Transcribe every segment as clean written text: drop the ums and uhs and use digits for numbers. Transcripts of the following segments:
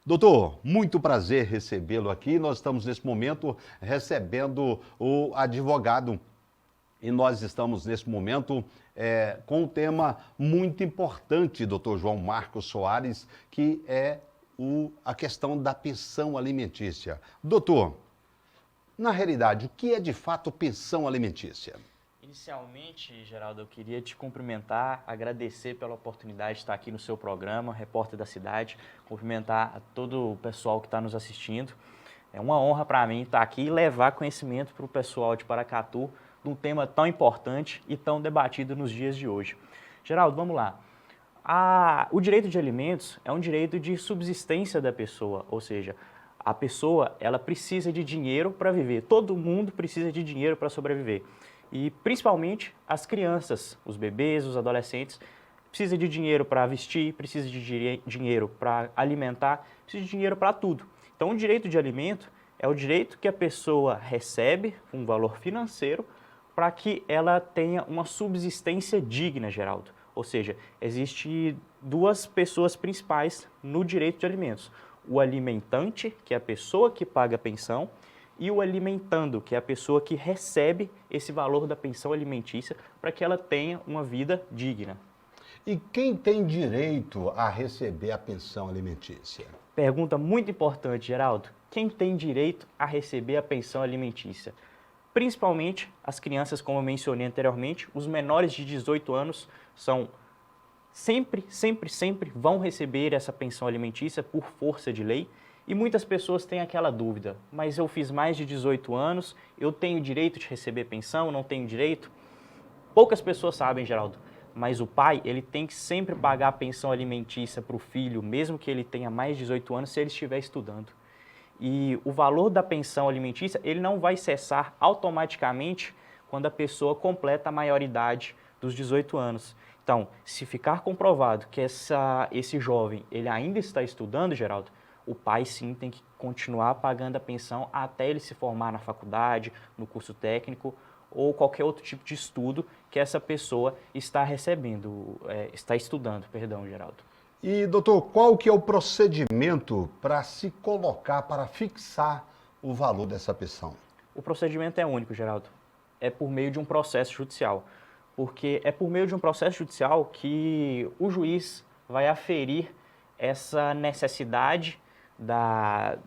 Doutor, muito prazer recebê-lo aqui. Nós estamos nesse momento recebendo o advogado e nós estamos nesse momento com um tema muito importante, doutor João Marcos Soares, que é a questão da pensão alimentícia. Doutor, na realidade, o que é de fato pensão alimentícia? Inicialmente, Geraldo, eu queria te cumprimentar, agradecer pela oportunidade de estar aqui no seu programa, Repórter da Cidade, cumprimentar a todo o pessoal que está nos assistindo. É uma honra para mim estar aqui e levar conhecimento para o pessoal de Paracatu de um tema tão importante e tão debatido nos dias de hoje. Geraldo, vamos lá. O direito de alimentos é um direito de subsistência da pessoa, ou seja, a pessoa ela precisa de dinheiro para viver, todo mundo precisa de dinheiro para sobreviver. E principalmente as crianças, os bebês, os adolescentes, precisam de dinheiro para vestir, precisam de dinheiro para alimentar, precisam de dinheiro para tudo. Então, o direito de alimento é o direito que a pessoa recebe, um valor financeiro, para que ela tenha uma subsistência digna, Geraldo. Ou seja, existem duas pessoas principais no direito de alimentos. O alimentante, que é a pessoa que paga a pensão, e o alimentando, que é a pessoa que recebe esse valor da pensão alimentícia para que ela tenha uma vida digna. E quem tem direito a receber a pensão alimentícia? Pergunta muito importante, Geraldo. Quem tem direito a receber a pensão alimentícia? Principalmente as crianças, como eu mencionei anteriormente, os menores de 18 anos são sempre vão receber essa pensão alimentícia por força de lei. E muitas pessoas têm aquela dúvida, mas eu fiz mais de 18 anos, eu tenho direito de receber pensão, não tenho direito? Poucas pessoas sabem, Geraldo, mas o pai ele tem que sempre pagar a pensão alimentícia para o filho, mesmo que ele tenha mais de 18 anos, se ele estiver estudando. E o valor da pensão alimentícia ele não vai cessar automaticamente quando a pessoa completa a maioridade dos 18 anos. Então, se ficar comprovado que esse jovem ele ainda está estudando, Geraldo, o pai sim tem que continuar pagando a pensão até ele se formar na faculdade, no curso técnico ou qualquer outro tipo de estudo que essa pessoa está está estudando, Geraldo. E, doutor, qual que é o procedimento para se colocar, para fixar o valor dessa pensão? O procedimento é único, Geraldo. É por meio de um processo judicial. Porque é por meio de um processo judicial que o juiz vai aferir essa necessidade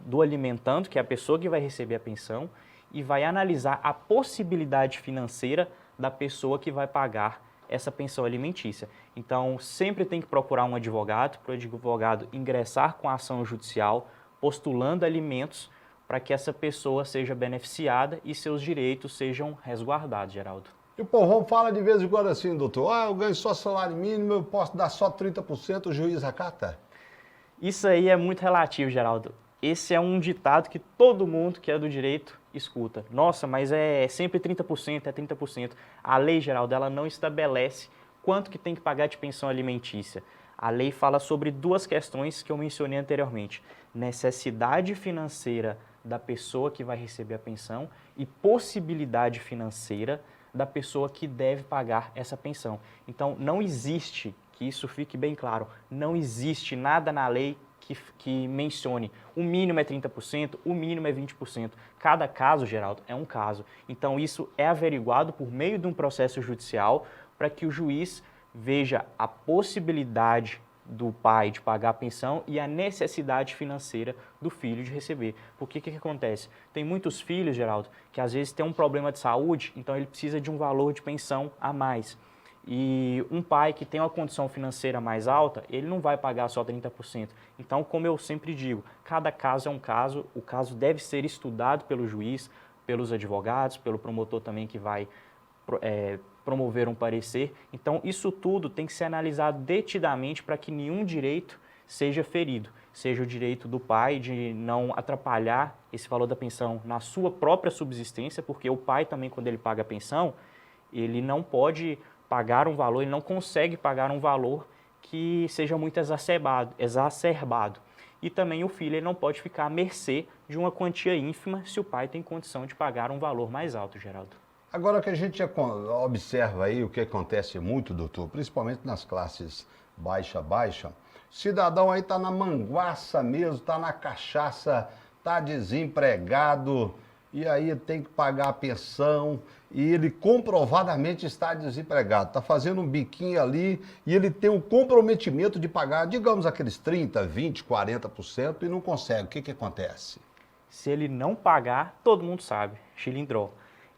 do alimentando, que é a pessoa que vai receber a pensão, e vai analisar a possibilidade financeira da pessoa que vai pagar essa pensão alimentícia. Então, sempre tem que procurar um advogado, para o advogado ingressar com a ação judicial, postulando alimentos, para que essa pessoa seja beneficiada e seus direitos sejam resguardados, Geraldo. E o povão fala de vez em quando assim, doutor, eu ganho só salário mínimo, eu posso dar só 30%, o juiz acata? Isso aí é muito relativo, Geraldo. Esse é um ditado que todo mundo que é do direito escuta. Nossa, mas é sempre 30%, é 30%. A lei, Geraldo, ela não estabelece quanto que tem que pagar de pensão alimentícia. A lei fala sobre duas questões que eu mencionei anteriormente. Necessidade financeira da pessoa que vai receber a pensão e possibilidade financeira da pessoa que deve pagar essa pensão. Então, não existe, que isso fique bem claro, não existe nada na lei que mencione o mínimo é 30%, o mínimo é 20%. Cada caso, Geraldo, é um caso. Então, isso é averiguado por meio de um processo judicial para que o juiz veja a possibilidade do pai de pagar a pensão e a necessidade financeira do filho de receber. Porque o que acontece? Tem muitos filhos, Geraldo, que às vezes tem um problema de saúde, então ele precisa de um valor de pensão a mais. E um pai que tem uma condição financeira mais alta, ele não vai pagar só 30%. Então, como eu sempre digo, cada caso é um caso, o caso deve ser estudado pelo juiz, pelos advogados, pelo promotor também que vai promover um parecer. Então, isso tudo tem que ser analisado detidamente para que nenhum direito seja ferido. Seja o direito do pai de não atrapalhar esse valor da pensão na sua própria subsistência, porque o pai também, quando ele paga a pensão, ele não pode pagar um valor, ele não consegue pagar um valor que seja muito exacerbado. E também o filho ele não pode ficar à mercê de uma quantia ínfima se o pai tem condição de pagar um valor mais alto, Geraldo. Agora que a gente observa aí o que acontece muito, doutor, principalmente nas classes baixa, cidadão aí está na manguaça mesmo, está na cachaça, está desempregado, e aí tem que pagar a pensão, e ele comprovadamente está desempregado, está fazendo um biquinho ali, e ele tem um comprometimento de pagar, digamos, aqueles 30, 20, 40% e não consegue. O que que acontece? Se ele não pagar, todo mundo sabe, chilindró.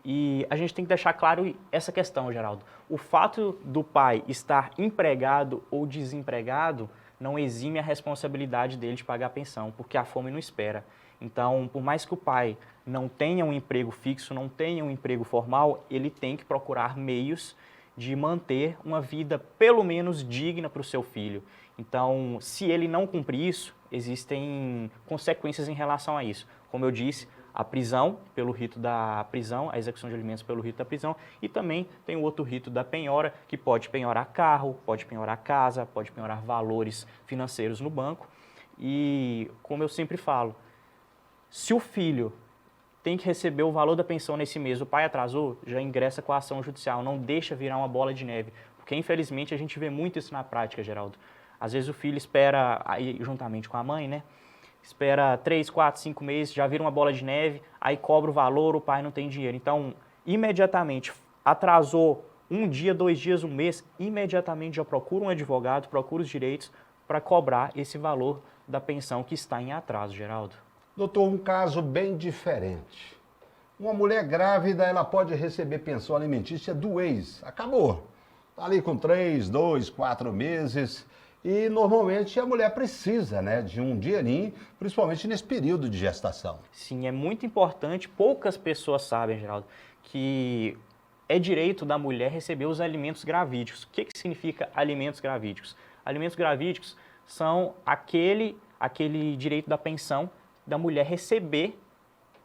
E a gente tem que deixar claro essa questão, Geraldo. O fato do pai estar empregado ou desempregado não exime a responsabilidade dele de pagar a pensão, porque a fome não espera. Então, por mais que o pai não tenha um emprego fixo, não tenha um emprego formal, ele tem que procurar meios de manter uma vida pelo menos digna para o seu filho. Então, se ele não cumprir isso, existem consequências em relação a isso. Como eu disse, a prisão, pelo rito da prisão, a execução de alimentos pelo rito da prisão, e também tem o outro rito da penhora, que pode penhorar carro, pode penhorar casa, pode penhorar valores financeiros no banco. E, como eu sempre falo, se o filho tem que receber o valor da pensão nesse mês, o pai atrasou, já ingressa com a ação judicial, não deixa virar uma bola de neve, porque infelizmente a gente vê muito isso na prática, Geraldo. Às vezes o filho espera, aí, juntamente com a mãe, né? Espera 3, 4, 5 meses, já vira uma bola de neve, aí cobra o valor, o pai não tem dinheiro. Então, imediatamente, atrasou um dia, 2 dias, um mês, imediatamente já procura um advogado, procura os direitos para cobrar esse valor da pensão que está em atraso, Geraldo. Doutor, um caso bem diferente. Uma mulher grávida, ela pode receber pensão alimentícia do ex. Acabou. Está ali com 3, 2, 4 meses. E normalmente a mulher precisa, né, de um dinheirinho, principalmente nesse período de gestação. Sim, é muito importante, poucas pessoas sabem, Geraldo, que é direito da mulher receber os alimentos gravídicos. O que significa alimentos gravídicos? Alimentos gravídicos são aquele direito da pensão da mulher receber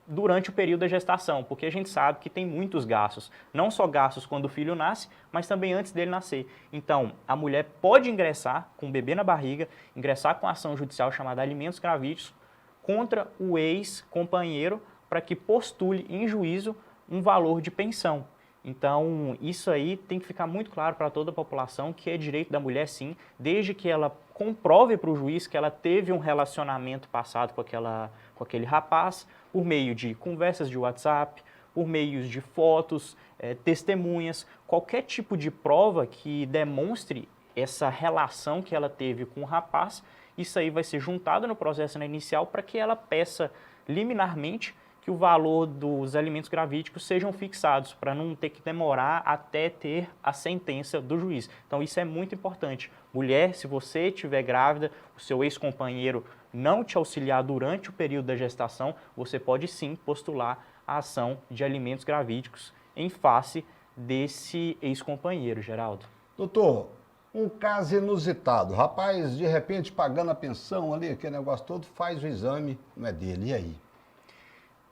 durante o período da gestação, porque a gente sabe que tem muitos gastos, não só gastos quando o filho nasce, mas também antes dele nascer. Então, a mulher pode ingressar com o bebê na barriga, ingressar com a ação judicial chamada alimentos gravídicos contra o ex-companheiro para que postule em juízo um valor de pensão. Então, isso aí tem que ficar muito claro para toda a população que é direito da mulher, sim, desde que ela comprove para o juiz que ela teve um relacionamento passado com aquele rapaz, por meio de conversas de WhatsApp, por meio de fotos, testemunhas, qualquer tipo de prova que demonstre essa relação que ela teve com o rapaz, isso aí vai ser juntado no processo inicial para que ela peça liminarmente que o valor dos alimentos gravídicos sejam fixados, para não ter que demorar até ter a sentença do juiz. Então isso é muito importante. Mulher, se você estiver grávida, o seu ex-companheiro não te auxiliar durante o período da gestação, você pode sim postular a ação de alimentos gravídicos em face desse ex-companheiro, Geraldo. Doutor, um caso inusitado. Rapaz, de repente, pagando a pensão ali, aquele negócio todo, faz o exame, não é dele. E aí?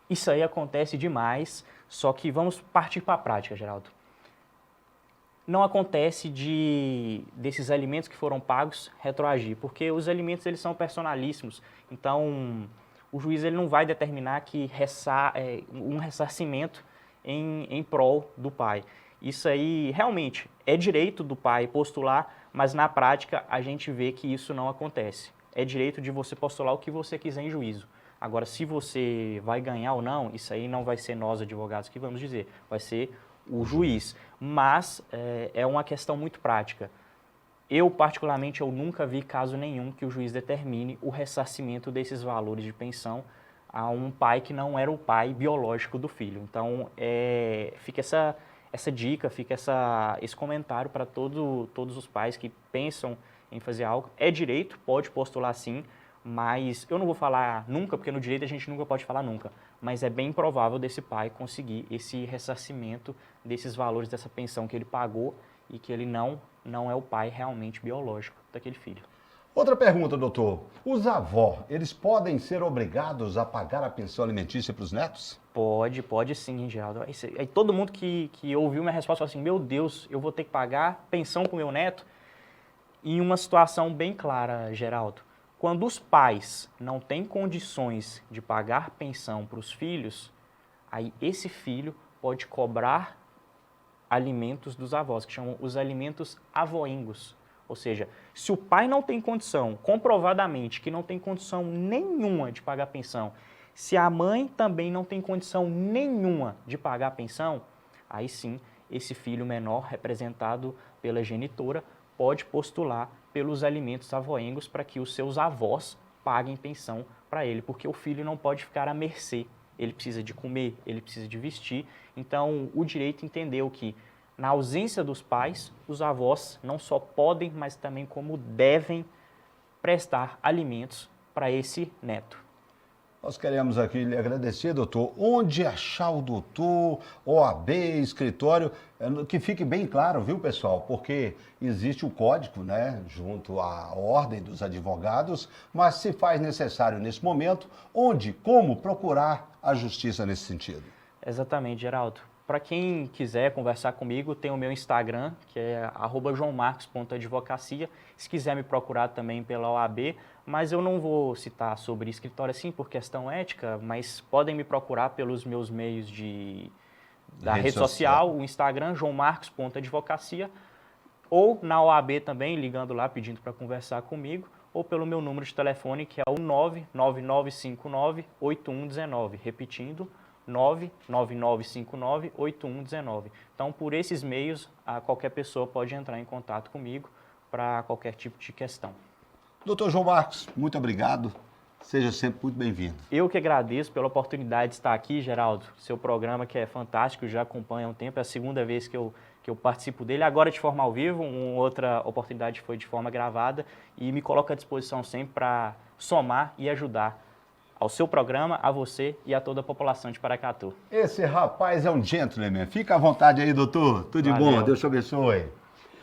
Isso aí acontece demais, só que vamos partir para a prática, Geraldo. Não acontece desses alimentos que foram pagos retroagir, porque os alimentos eles são personalíssimos, então o juiz ele não vai determinar que um ressarcimento em prol do pai. Isso aí realmente é direito do pai postular, mas na prática a gente vê que isso não acontece. É direito de você postular o que você quiser em juízo. Agora, se você vai ganhar ou não, isso aí não vai ser nós, advogados, que vamos dizer, vai ser o juiz. Mas é uma questão muito prática. Eu, particularmente, eu nunca vi caso nenhum que o juiz determine o ressarcimento desses valores de pensão a um pai que não era o pai biológico do filho. Então, fica essa dica, fica esse comentário para todos os pais que pensam em fazer algo. É direito, pode postular sim, mas eu não vou falar nunca, porque no direito a gente nunca pode falar nunca, mas é bem improvável desse pai conseguir esse ressarcimento desses valores dessa pensão que ele pagou e que ele não é o pai realmente biológico daquele filho. Outra pergunta, doutor. Os avós, eles podem ser obrigados a pagar a pensão alimentícia para os netos? Pode sim, Geraldo. Aí todo mundo que ouviu minha resposta falou assim, meu Deus, eu vou ter que pagar pensão para o meu neto? Em uma situação bem clara, Geraldo. Quando os pais não têm condições de pagar pensão para os filhos, aí esse filho pode cobrar alimentos dos avós, que chamam os alimentos avoengos. Ou seja, se o pai não tem condição, comprovadamente, que não tem condição nenhuma de pagar a pensão, se a mãe também não tem condição nenhuma de pagar a pensão, aí sim, esse filho menor, representado pela genitora, pode postular pelos alimentos avoengos para que os seus avós paguem pensão para ele, porque o filho não pode ficar à mercê. Ele precisa de comer, ele precisa de vestir. Então, o direito entendeu que, na ausência dos pais, os avós não só podem, mas também como devem prestar alimentos para esse neto. Nós queremos aqui lhe agradecer, doutor. Onde achar o doutor, OAB, escritório, que fique bem claro, viu, pessoal? Porque existe o código, né, junto à ordem dos advogados, mas se faz necessário nesse momento, onde, como procurar a justiça nesse sentido? Exatamente, Geraldo. Para quem quiser conversar comigo, tem o meu Instagram, que é @joaomarcos.advocacia. Se quiser me procurar também pela OAB, mas eu não vou citar sobre escritório assim por questão ética, mas podem me procurar pelos meus meios da rede social, o Instagram, joaomarcos.advocacia, ou na OAB também, ligando lá, pedindo para conversar comigo, ou pelo meu número de telefone, que é o 99959-8119, repetindo, 99959-8119. Então, por esses meios, qualquer pessoa pode entrar em contato comigo para qualquer tipo de questão. Doutor João Marcos, muito obrigado. Seja sempre muito bem-vindo. Eu que agradeço pela oportunidade de estar aqui, Geraldo. Seu programa que é fantástico, já acompanha há um tempo, é a segunda vez que eu participo dele, agora de forma ao vivo, uma outra oportunidade foi de forma gravada, e me coloco à disposição sempre para somar e ajudar ao seu programa, a você e a toda a população de Paracatu. Esse rapaz é um gentleman. Fica à vontade aí, doutor. Tudo de bom. Deus te abençoe.